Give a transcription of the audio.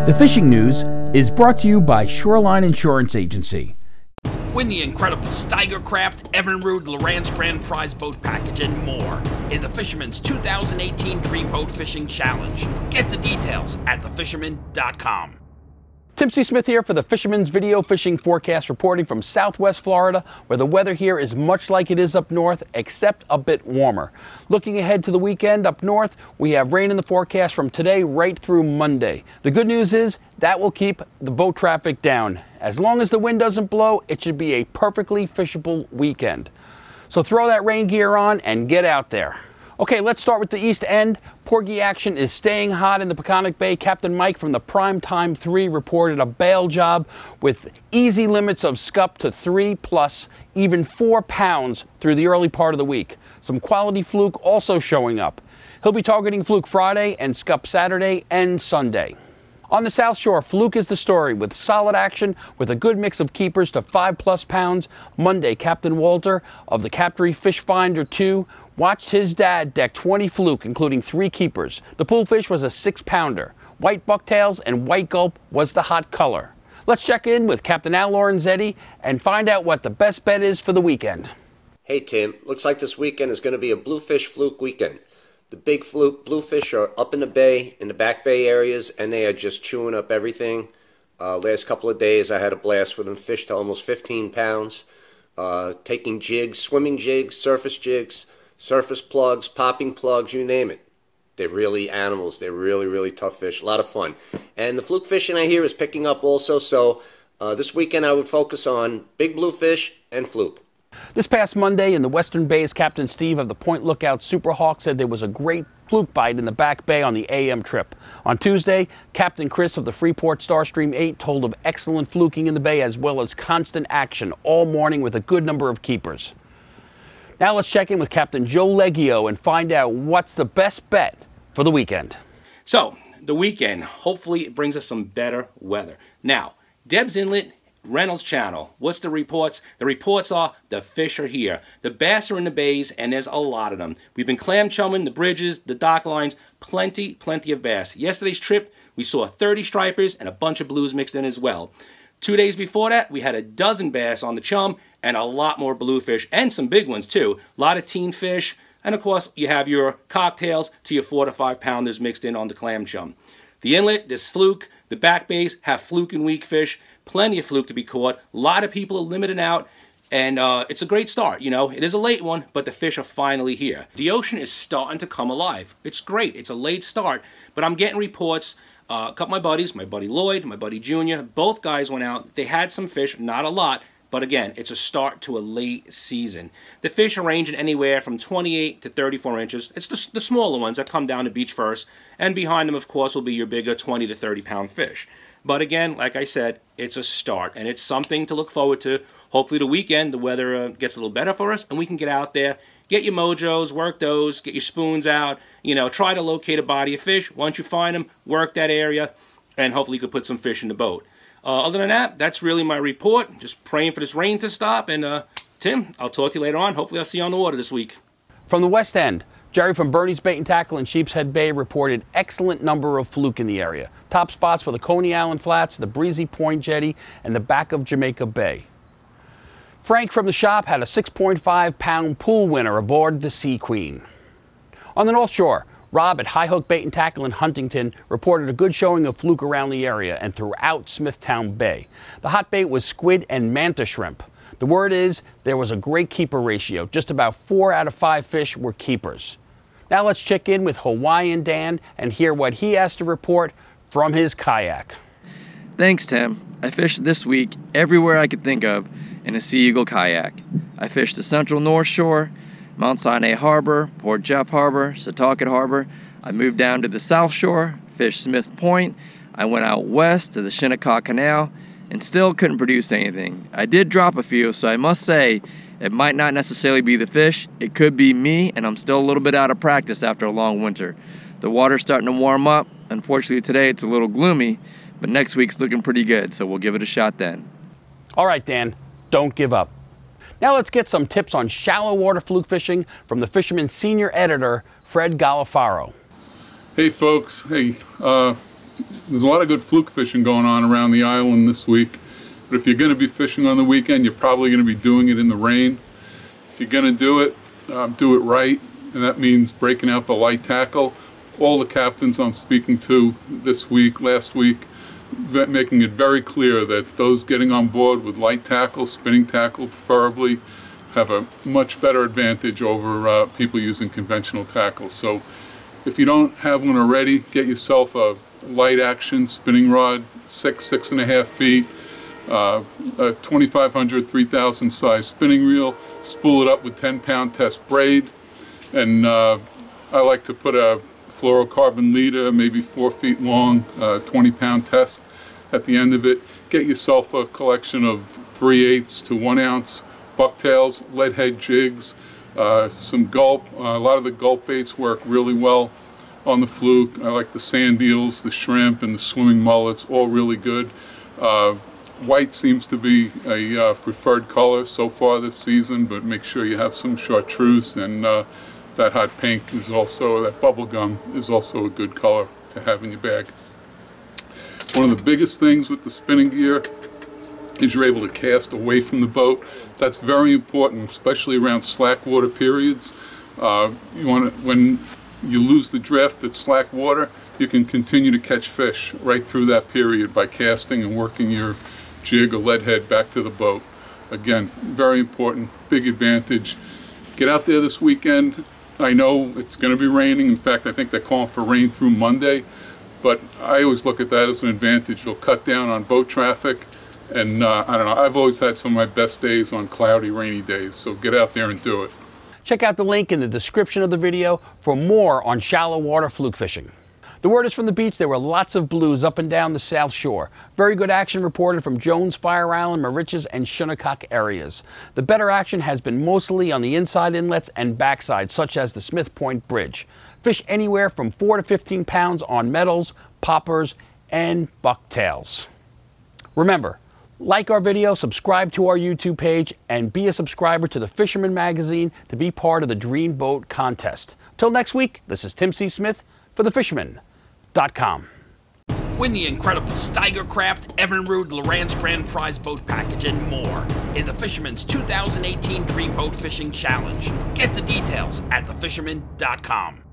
The fishing news is brought to you by Shoreline Insurance Agency. Win the incredible Steigercraft, Evinrude, Lowrance Grand Prize Boat Package and more in the Fisherman's 2018 Dream Boat Fishing Challenge. Get the details at thefisherman.com. Tim C. Smith here for the Fisherman's Video Fishing Forecast, reporting from Southwest Florida, where the weather here is much like it is up north, except a bit warmer. Looking ahead to the weekend up north, we have rain in the forecast from today right through Monday. The good news is that will keep the boat traffic down. As long as the wind doesn't blow, it should be a perfectly fishable weekend. So throw that rain gear on and get out there. Okay, let's start with the east end. Porgy action is staying hot in the Peconic Bay. Captain Mike from the Prime Time 3 reported a bail job with easy limits of scup to 3+, even 4 pounds through the early part of the week. Some quality fluke also showing up. He'll be targeting fluke Friday and scup Saturday and Sunday. On the South Shore, fluke is the story with solid action with a good mix of keepers to 5+ pounds. Monday, Captain Walter of the Captree Fish Finder 2 watched his dad deck 20 fluke, including 3 keepers. The pool fish was a 6-pounder. White bucktails and white gulp was the hot color. Let's check in with Captain Al Lorenzetti and find out what the best bet is for the weekend. Hey Tim, looks like this weekend is going to be a bluefish fluke weekend. The big bluefish are up in the bay, in the back bay areas, and they are just chewing up everything. Last couple of days I had a blast with them, fished to almost 15 pounds, taking jigs, swimming jigs, surface plugs, popping plugs, you name it. They're really animals. They're really, really tough fish. A lot of fun. And the fluke fishing I hear is picking up also, so this weekend I would focus on big bluefish and fluke. This past Monday in the Western Bays, Captain Steve of the Point Lookout Superhawk said there was a great fluke bite in the back bay on the AM trip. On Tuesday, Captain Chris of the Freeport Starstream 8 told of excellent fluking in the bay as well as constant action all morning with a good number of keepers. Now let's check in with Captain Joe Leggio and find out what's the best bet for the weekend. So, the weekend, hopefully it brings us some better weather. Now, Deb's Inlet, Reynolds Channel, what's the reports? The reports are the fish are here. The bass are in the bays, and there's a lot of them. We've been clam chumming the bridges, the dock lines, plenty of bass. Yesterday's trip, we saw 30 stripers and a bunch of blues mixed in as well. 2 days before that, we had a dozen bass on the chum and a lot more bluefish, and some big ones too. A lot of teen fish, and of course, you have your cocktails to your 4 to 5 pounders mixed in on the clam chum. The inlet, this fluke, the back bays have fluke and weak fish, plenty of fluke to be caught. A lot of people are limited out, and it's a great start. You know, it is a late one, but the fish are finally here. The ocean is starting to come alive. It's great. It's a late start, but I'm getting reports. A couple of my buddies, my buddy Lloyd, my buddy Junior, both guys went out. They had some fish, not a lot, but again, it's a start to a late season. The fish are ranging anywhere from 28 to 34 inches. It's the smaller ones that come down the beach first, and behind them, of course, will be your bigger 20 to 30 pound fish. But again, like I said, it's a start, and it's something to look forward to. Hopefully the weekend, the weather gets a little better for us, and we can get out there, get your mojos, work those, get your spoons out, you know, try to locate a body of fish. Once you find them, work that area, and hopefully you can put some fish in the boat. Other than that, that's really my report. Just praying for this rain to stop, and Tim, I'll talk to you later on. Hopefully I'll see you on the water this week. From the west end, Jerry from Bernie's Bait and Tackle in Sheepshead Bay reported excellent number of fluke in the area. Top spots were the Coney Island Flats, the Breezy Point Jetty, and the back of Jamaica Bay. Frank from the shop had a 6.5-pound pool winner aboard the Sea Queen. On the North Shore, Rob at High Hook Bait and Tackle in Huntington reported a good showing of fluke around the area and throughout Smithtown Bay. The hot bait was squid and manta shrimp. The word is there was a great keeper ratio. Just about 4 out of 5 fish were keepers. Now let's check in with Hawaiian Dan and hear what he has to report from his kayak. Thanks, Tim. I fished this week everywhere I could think of in a Sea Eagle kayak. I fished the Central North Shore, Mount Sinai Harbor, Port Jeff Harbor, Setauket Harbor. I moved down to the South Shore, fished Smith Point. I went out west to the Shinnecock Canal and still couldn't produce anything. I did drop a few, so I must say it might not necessarily be the fish. It could be me, and I'm still a little bit out of practice after a long winter. The water's starting to warm up. Unfortunately today it's a little gloomy, but next week's looking pretty good, so we'll give it a shot then. All right, Dan, don't give up. Now let's get some tips on shallow water fluke fishing from the Fisherman senior editor, Fred Golofaro. Hey folks, there's a lot of good fluke fishing going on around the island this week. But if you're going to be fishing on the weekend, you're probably going to be doing it in the rain. If you're going to do it right, and that means breaking out the light tackle. All the captains I'm speaking to this week, last week, making it very clear that those getting on board with light tackle, spinning tackle preferably, have a much better advantage over people using conventional tackle. So if you don't have one already, get yourself a light action spinning rod, 6.5 feet, a 2500, 3000 size spinning reel, spool it up with 10-pound test braid, and I like to put a fluorocarbon leader, maybe 4 feet long, 20-pound test at the end of it. Get yourself a collection of 3/8 to 1 ounce bucktails, lead head jigs, some gulp. A lot of the gulp baits work really well on the fluke. I like the sand eels, the shrimp, and the swimming mullets, all really good. White seems to be a preferred color so far this season, but make sure you have some chartreuse, and that hot pink is also, that bubble gum is also a good color to have in your bag. One of the biggest things with the spinning gear is you're able to cast away from the boat. That's very important, especially around slack water periods. When you lose the drift at slack water, you can continue to catch fish right through that period by casting and working your jig or lead head back to the boat. Again, very important, big advantage. Get out there this weekend. I know it's going to be raining. In fact, I think they're calling for rain through Monday, but I always look at that as an advantage. It'll cut down on boat traffic, and I don't know, I've always had some of my best days on cloudy, rainy days, so get out there and do it. Check out the link in the description of the video for more on shallow water fluke fishing. The word is from the beach, there were lots of blues up and down the South Shore. Very good action reported from Jones, Fire Island, Moriches, and Shinnecock areas. The better action has been mostly on the inside inlets and backside, such as the Smith Point Bridge. Fish anywhere from 4 to 15 pounds on medals, poppers, and bucktails. Remember, like our video, subscribe to our YouTube page, and be a subscriber to the Fisherman magazine to be part of the Dream Boat Contest. Till next week, this is Tim C. Smith for thefisherman.com. Win the incredible Steigercraft, Evinrude, Loran's Grand Prize Boat Package, and more in the Fisherman's 2018 Dream Boat Fishing Challenge. Get the details at thefisherman.com.